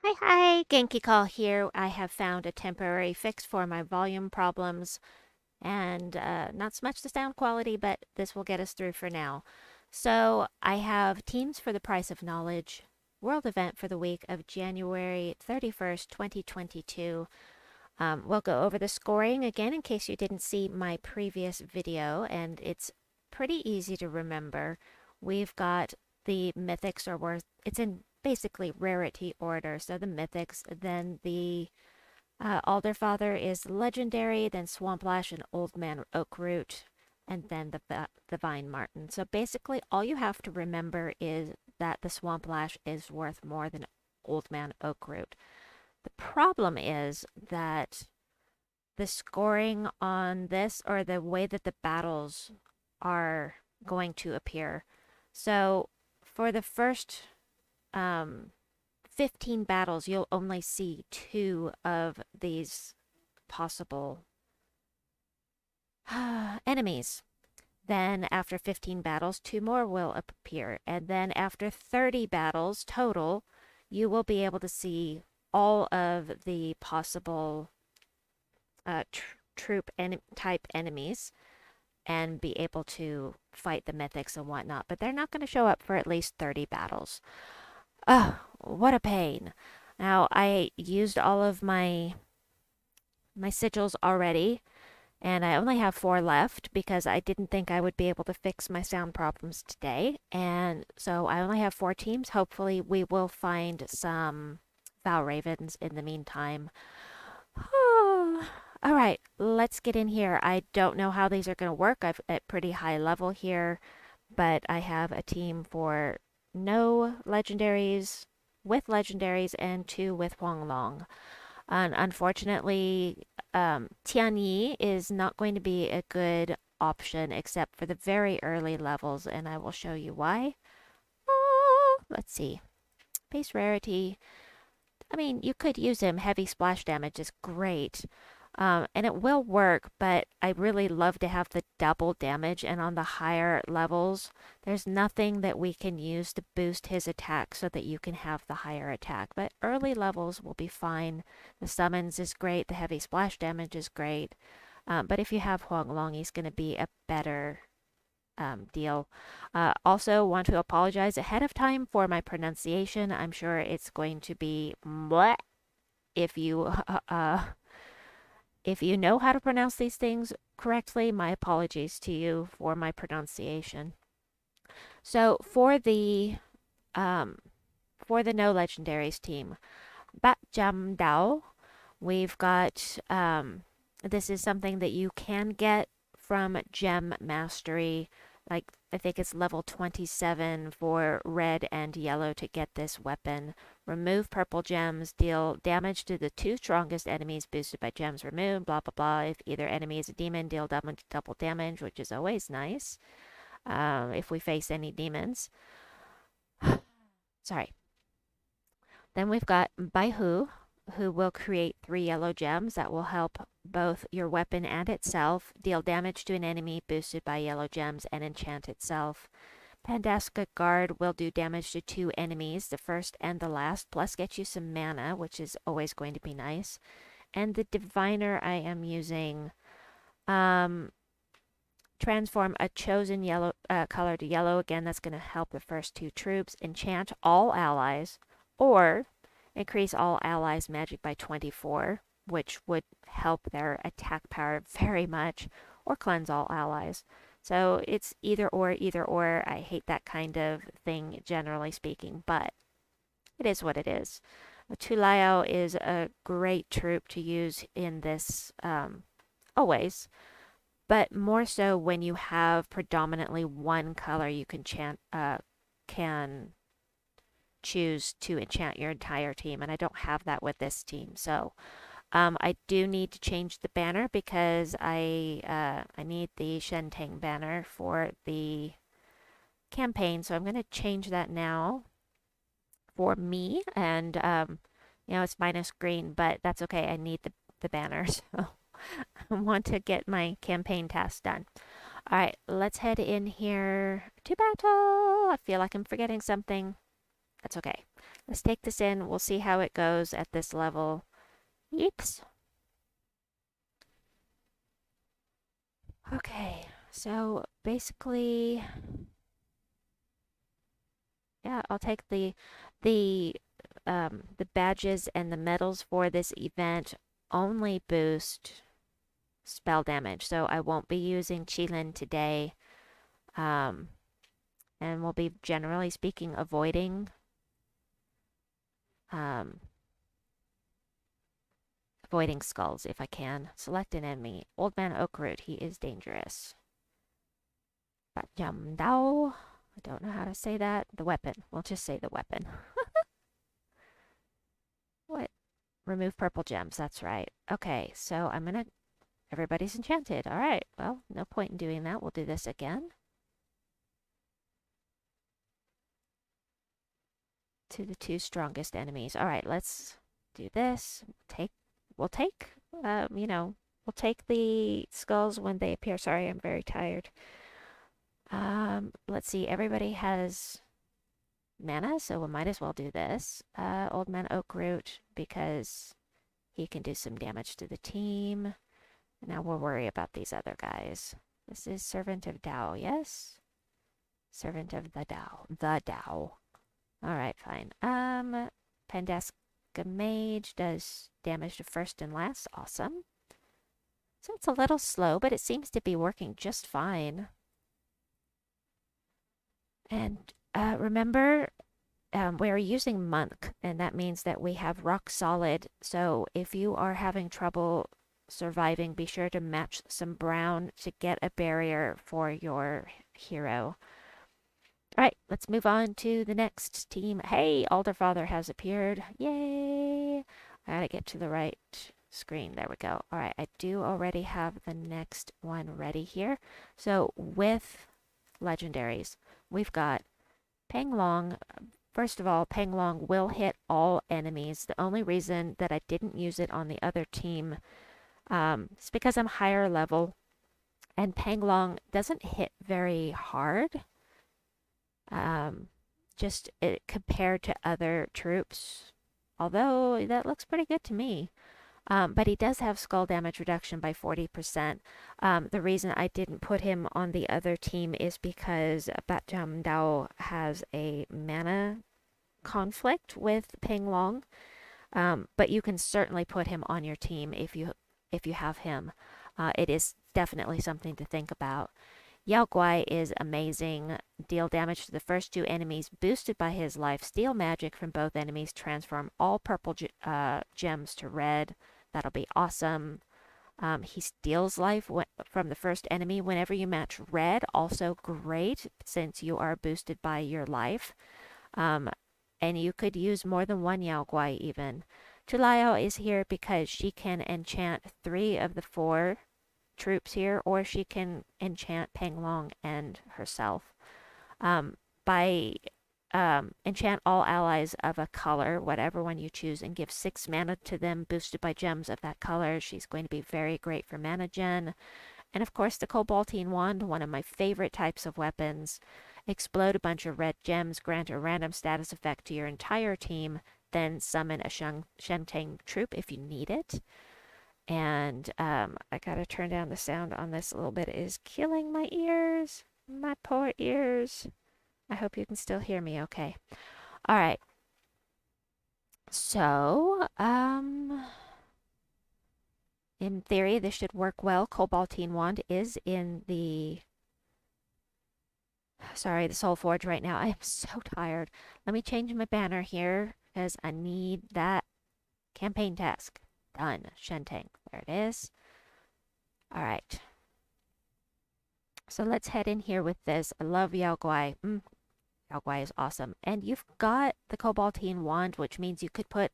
Hi, Genki Call here. I have found a temporary fix for my volume problems and not so much the sound quality, but this will get us through for now. So I have Teams for the Price of Knowledge World Event for the week of January 31st, 2022. We'll go over the scoring again in case you didn't see my previous video, and it's pretty easy to remember. We've got the mythics are worth, it's in basically rarity order. So the mythics, then the Alderfather is legendary, then Swamplash and Old Man Oakroot, and then the Vine Marten. So basically, all you have to remember is that the Swamplash is worth more than Old Man Oakroot. The problem is that the scoring on this, or the way that the battles are going to appear. So for the first 15 battles, you'll only see two of these possible enemies. Then after 15 battles, two more will appear. And then after 30 battles total, you will be able to see all of the possible troop type enemies and be able to fight the mythics and whatnot. But they're not going to show up for at least 30 battles. Oh, what a pain. Now, I used all of my sigils already, and I only have 4 left because I didn't think I would be able to fix my sound problems today. And so I only have 4 teams. Hopefully, we will find some Val Ravens in the meantime. All right, let's get in here. I don't know how these are going to work. I've at pretty high level here, but I have a team for no legendaries, with legendaries, and 2 with Huanglong. And unfortunately, Tianyi is not going to be a good option except for the very early levels, and I will show you why. Let's see. Base rarity. I mean, you could use him. Heavy splash damage is great. And it will work, but I really love to have the double damage. And on the higher levels, there's nothing that we can use to boost his attack so that you can have the higher attack. But early levels will be fine. The summons is great. The heavy splash damage is great. But if you have Huanglong, he's going to be a better deal. Also, want to apologize ahead of time for my pronunciation. I'm sure it's going to be bleh if you if you know how to pronounce these things correctly. My apologies to you for my pronunciation. So um, for the no legendaries team, Bat Jam Dao, we've got this is something that you can get from Gem Mastery. Like, I think it's level 27 for red and yellow to get this weapon. Remove purple gems, deal damage to the 2 strongest enemies boosted by gems removed, blah blah blah. If either enemy is a demon, deal double damage, which is always nice if we face any demons. Sorry. Then we've got Baihu, who will create 3 yellow gems that will help both your weapon and itself, deal damage to an enemy boosted by yellow gems, and enchant itself. Pandaska Guard will do damage to 2 enemies, the first and the last, plus get you some mana, which is always going to be nice. And the Diviner I am using, transform a chosen yellow color to yellow. Again, that's going to help the first 2 troops. Enchant all allies, or increase all allies' magic by 24, which would help their attack power very much, or cleanse all allies. So it's either or, either or. I hate that kind of thing, generally speaking, but it is what it is. Tulaio is a great troop to use in this always, but more so when you have predominantly one color you can choose to enchant your entire team, and I don't have that with this team. So I do need to change the banner because I need the Shenteng banner for the campaign. So I'm going to change that now for me, and it's minus green, but that's okay. I need the banner, so I want to get my campaign task done. All right, let's head in here to battle. I feel like I'm forgetting something. That's okay. Let's take this in. We'll see how it goes at this level. Yeeps. Okay, so basically, yeah, I'll take the badges and the medals for this event only boost spell damage, so I won't be using Qilin today. Um, and we'll be generally speaking um, avoiding skulls if I can. Select an enemy. Old Man Oakroot, he is dangerous. But Jaam Dao, I don't know how to say that. The weapon. We'll just say the weapon. What? Remove purple gems. That's right. Okay, so I'm gonna. Everybody's enchanted. All right. Well, no point in doing that. We'll do this again. To the two strongest enemies. All right. Let's do this. We'll take. We'll take the skulls when they appear. Sorry, I'm very tired. Let's see. Everybody has mana, so we might as well do this. Old Man Oakroot, because he can do some damage to the team. Now we'll worry about these other guys. This is Servant of Dao, yes? Servant of the Dao. The Dao. Alright, fine. Pandaska Mage does damage to first and last. Awesome. So it's a little slow, but it seems to be working just fine. And remember, we're using Monk, and that means that we have rock solid. So if you are having trouble surviving, be sure to match some brown to get a barrier for your hero. All right, let's move on to the next team. Hey, Alderfather has appeared. Yay! I gotta get to the right screen. There we go. All right, I do already have the next one ready here. So with legendaries, we've got Penglong. First of all, Penglong will hit all enemies. The only reason that I didn't use it on the other team is because I'm higher level, and Penglong doesn't hit very hard. Just compared to other troops, although that looks pretty good to me. But he does have skull damage reduction by 40%. The reason I didn't put him on the other team is because Jaam Dao has a mana conflict with Penglong. But you can certainly put him on your team if you have him. It is definitely something to think about. Yao Guai is amazing. Deal damage to the first two enemies boosted by his life. Steal magic from both enemies. Transform all purple gems to red. That'll be awesome. He steals life from the first enemy whenever you match red. Also great since you are boosted by your life. And you could use more than one Yao Guai even. Tulaio is here because she can enchant 3 of the 4 troops here, or she can enchant Penglong and herself. By enchant all allies of a color, whatever one you choose, and give 6 mana to them boosted by gems of that color. She's going to be very great for mana gen. And of course, the Cobaltine wand, one of my favorite types of weapons. Explode a bunch of red gems, grant a random status effect to your entire team, then summon a Shentang troop if you need it. And I gotta turn down the sound on this a little bit. It is killing my ears. My poor ears. I hope you can still hear me okay. All right. So, in theory, this should work well. Cobaltine wand is in the the Soul Forge right now. I am so tired. Let me change my banner here because I need that campaign task done. Shentang. There it is. All right. So let's head in here with this. I love Yao Guai. Yao Guai is awesome. And you've got the Cobaltine wand, which means you could put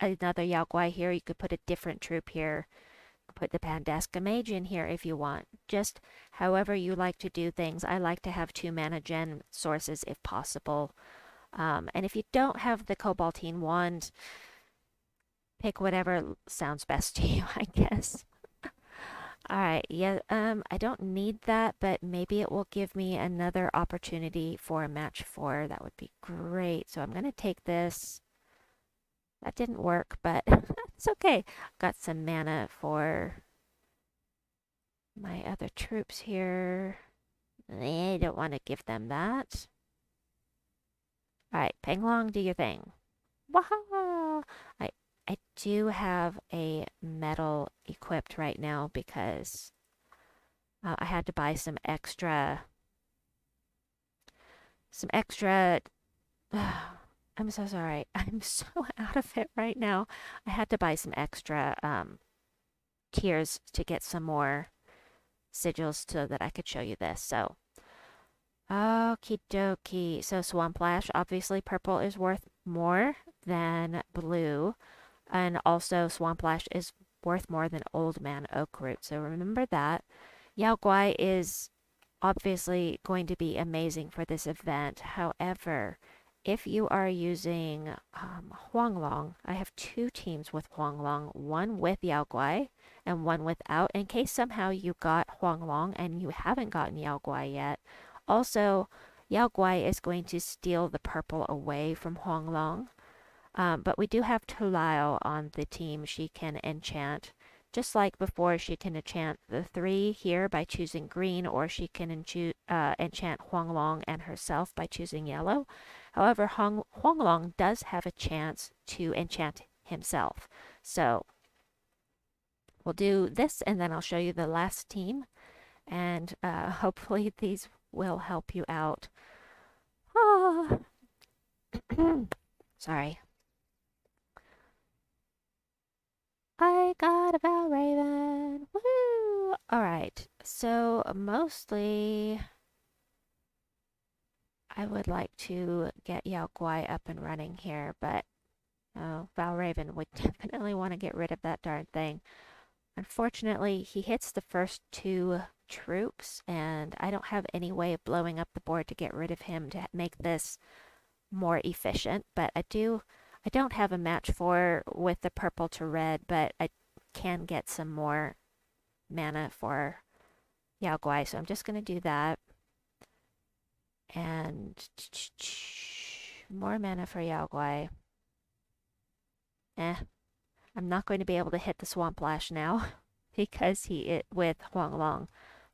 another Yao Guai here. You could put a different troop here. Put the Pandaska mage in here if you want. Just however you like to do things. I like to have 2 mana gen sources if possible. And if you don't have the Cobaltine wand, pick whatever sounds best to you, I guess. All right, yeah, I don't need that, but maybe it will give me another opportunity for a match 4. That would be great. So I'm gonna take this. That didn't work, but it's okay. Got some mana for my other troops here. I don't want to give them that. All right, Penglong, do your thing. Waha! I I do have a medal equipped right now because I had to buy some extra. I'm so sorry. I'm so out of it right now. I had to buy some extra tiers to get some more sigils so that I could show you this. So, okie dokie. So, Swamp Lash, obviously, purple is worth more than blue. And also, Swamp Lash is worth more than Old Man Oak Root. So, remember that. Yao Guai is obviously going to be amazing for this event. However, if you are using Huanglong, I have two teams with Huanglong, one with Yao Guai and one without, in case somehow you got Huanglong and you haven't gotten Yao Guai yet. Also, Yao Guai is going to steal the purple away from Huanglong. But we do have Tulaio on the team. She can enchant. Just like before, she can enchant the 3 here by choosing green, or she can enchant Huanglong and herself by choosing yellow. However, Huanglong does have a chance to enchant himself. So we'll do this, and then I'll show you the last team, and hopefully these will help you out. Ah. Sorry. I got a Valraven. Woo! All right. So mostly I would like to get Yao Guai up and running here, but oh, Valraven would definitely want to get rid of that darn thing. Unfortunately, he hits the first 2 troops, and I don't have any way of blowing up the board to get rid of him to make this more efficient. But I don't have a match for with the purple to red, but I can get some more mana for Yao Guai, so I'm just going to do that. And more mana for Yao Guai. I'm not going to be able to hit the Swamp Lash now because with Huanglong.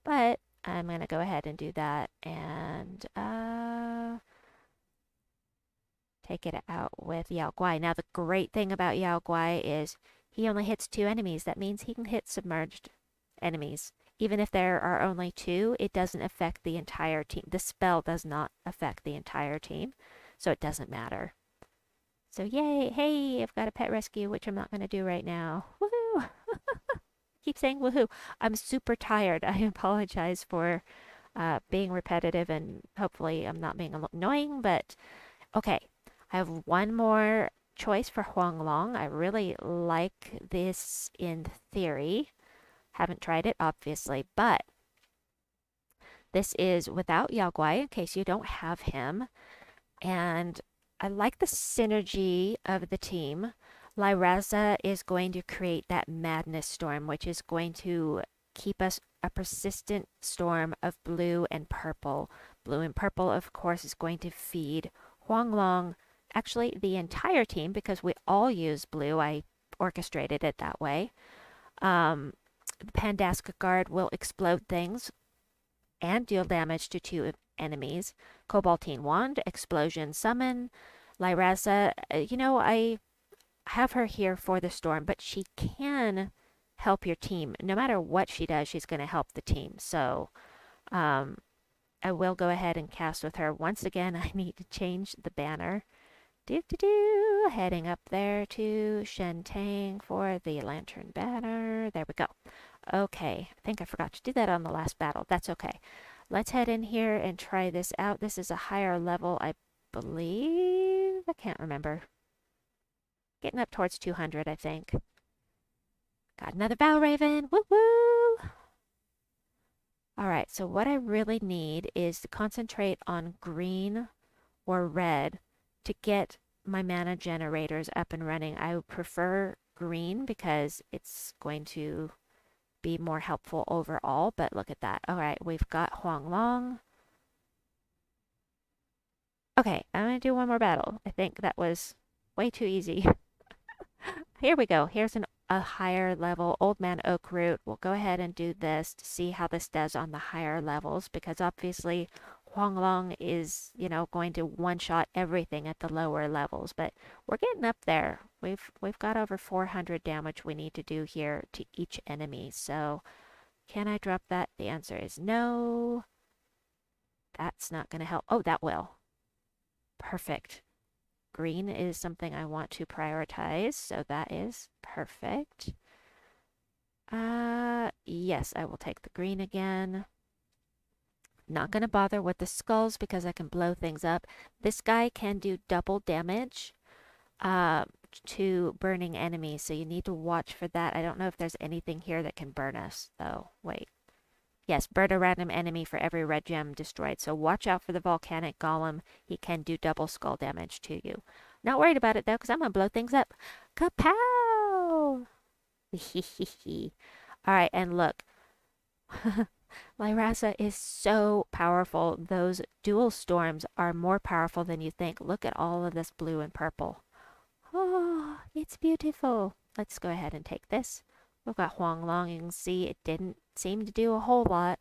But I'm going to go ahead and do that and take it out with Yao Guai. Now, the great thing about Yao Guai is he only hits 2 enemies. That means he can hit submerged enemies. Even if there are only 2, it doesn't affect the entire team. The spell does not affect the entire team, so it doesn't matter. So yay! Hey, I've got a pet rescue, which I'm not going to do right now. Woohoo! Keep saying woohoo. I'm super tired. I apologize for being repetitive, and hopefully I'm not being annoying, but okay. I have one more choice for Huanglong. I really like this in theory. Haven't tried it, obviously, but this is without Yao Guai in case you don't have him. And I like the synergy of the team. Lyrasza is going to create that madness storm, which is going to keep us a persistent storm of blue and purple. Blue and purple, of course, is going to feed Huanglong, actually the entire team, because we all use blue. I orchestrated it that way. The Pandaska guard will explode things and deal damage to 2 enemies. Cobaltine wand, explosion summon. Lyrasza, I have her here for the storm, but she can help your team. No matter what she does, she's going to help the team. So I will go ahead and cast with her. Once again, I need to change the banner. Heading up there to Shentang for the lantern banner. There we go. Okay, I think I forgot to do that on the last battle. That's okay. Let's head in here and try this out. This is a higher level, I believe. I can't remember. Getting up towards 200, I think. Got another Valraven. Woo woo! Alright, so what I really need is to concentrate on green or red to get my mana generators up and running. I would prefer green because it's going to be more helpful overall, but look at that. All right, we've got Huanglong. Okay, I'm going to do one more battle. I think that was way too easy. Here we go. Here's a higher level Old Man Oak root. We'll go ahead and do this to see how this does on the higher levels because obviously Huanglong is, going to one-shot everything at the lower levels, but we're getting up there. We've got over 400 damage we need to do here to each enemy. So, can I drop that? The answer is no. That's not going to help. Oh, that will. Perfect. Green is something I want to prioritize, so that is perfect. Yes, I will take the green again. Not going to bother with the skulls because I can blow things up. This guy can do double damage to burning enemies, so you need to watch for that. I don't know if there's anything here that can burn us, though. Wait. Yes, burn a random enemy for every red gem destroyed. So watch out for the volcanic golem. He can do double skull damage to you. Not worried about it though, because I'm gonna blow things up. Kapow! Alright, and look. Lyrasza is so powerful. Those dual storms are more powerful than you think. Look at all of this blue and purple. Oh, it's beautiful. Let's go ahead and take this. We've got Huanglong. You can see it didn't seem to do a whole lot,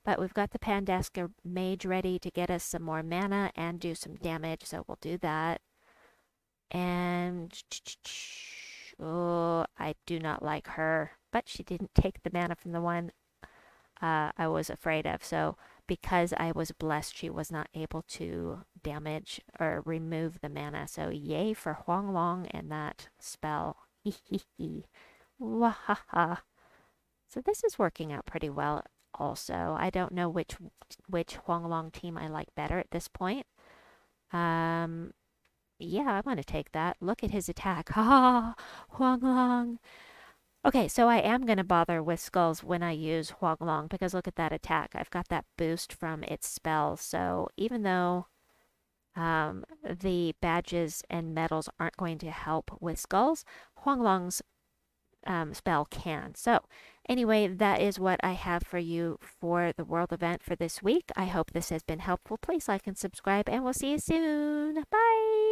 but we've got the Pandaska mage ready to get us some more mana and do some damage, so we'll do that. And oh, I do not like her, but she didn't take the mana from the one I was afraid of. So because I was blessed, she was not able to damage or remove the mana. So yay for Huanglong and that spell. Wahaha. So this is working out pretty well also. I don't know which Huanglong team I like better at this point. Yeah, I'm going to take that. Look at his attack. Ha! Huanglong. Okay, so I am going to bother with skulls when I use Huanglong because look at that attack. I've got that boost from its spell. So even though the badges and medals aren't going to help with skulls, Huanglong's spell can. So anyway, that is what I have for you for the world event for this week. I hope this has been helpful. Please like and subscribe, and we'll see you soon. Bye!